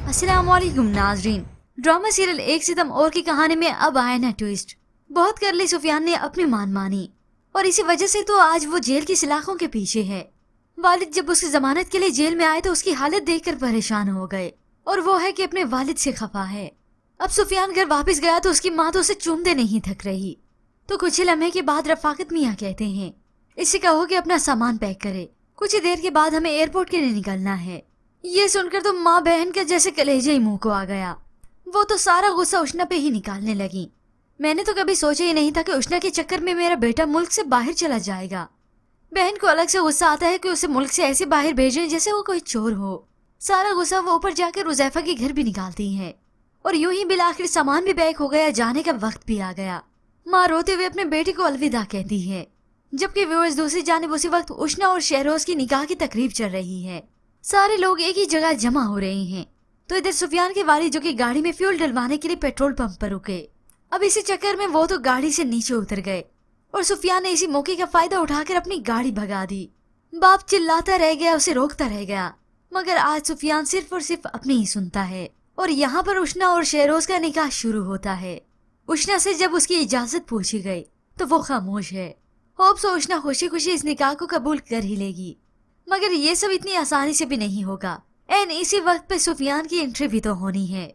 अस्सलाम वालेकुम नाजरीन। ड्रामा सीरियल एक सितम और की कहानी में अब आया ना ट्विस्ट। बहुत कर ली सुफियान ने अपनी मान मानी और इसी वजह से तो आज वो जेल की सलाखों के पीछे है। वालिद जब उसकी जमानत के लिए जेल में आए तो उसकी हालत देखकर परेशान हो गए और वो है कि अपने वालिद से खफा है। अब सुफियान घर वापस गया तो उसकी माँ तो उसे चूमते नहीं थक रही। तो कुछ ही लम्हे के बाद रफाकत मियाँ कहते हैं इससे कहो कि अपना सामान पैक करे, कुछ ही देर के बाद हमें एयरपोर्ट के लिए निकलना है। ये सुनकर तो माँ बहन का जैसे कलेजा ही मुंह को आ गया। वो तो सारा गुस्सा उष्णा पे ही निकालने लगी। मैंने तो कभी सोचा ही नहीं था कि उष्णा के चक्कर में मेरा बेटा मुल्क से बाहर चला जाएगा। बहन को अलग से गुस्सा आता है कि उसे मुल्क से ऐसे बाहर भेजें जैसे वो कोई चोर हो। सारा गुस्सा वो ऊपर जाकर रुज़ैफा के घर भी निकालती है और यूं ही बिलाखिर सामान भी पैक हो गया, जाने का वक्त भी आ गया। माँ रोते हुए अपने बेटे को अलविदा कहती है, जबकि व्यूअर्स दूसरी जानिब उसी वक्त उष्णा और शहरोज की निकाह की तकरीब चल रही है। सारे लोग एक ही जगह जमा हो रहे हैं। तो इधर सुफियान के वालिद जो कि गाड़ी में फ्यूल डलवाने के लिए पेट्रोल पंप पर रुके। अब इसी चक्कर में वो तो गाड़ी से नीचे उतर गए और सुफियान ने इसी मौके का फायदा उठाकर अपनी गाड़ी भगा दी। बाप चिल्लाता रह गया, उसे रोकता रह गया, मगर आज सुफियान सिर्फ और सिर्फ अपनी ही सुनता है। और यहाँ पर उष्णा और शहरोज का निकाह शुरू होता है। उष्णा से जब उसकी इजाजत पूछी गई तो वो खामोश है। होप सो उष्णा खुशी खुशी इस निकाह को कबूल कर ही लेगी, मगर ये सब इतनी आसानी से भी नहीं होगा। एन इसी वक्त पे सुफियान की एंट्री भी तो होनी है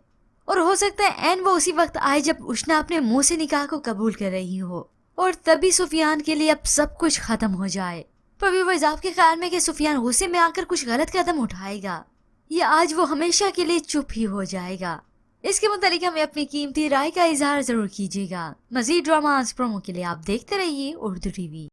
और हो सकता है एन वो उसी वक्त आए जब उष्णा अपने मुंह से निकाह को कबूल कर रही हो और तभी सुफियान के लिए अब सब कुछ खत्म हो जाए। पर व्यूअर्स, आपके ख्याल में कि सुफियान गुस्से में आकर कुछ गलत कदम उठाएगा या आज वो हमेशा के लिए चुप ही हो जाएगा? इसके मुतालिक हमें अपनी कीमती राय का इजहार जरूर कीजिएगा। मजीद ड्रामास प्रोमो के लिए आप देखते रहिए उर्दू टीवी।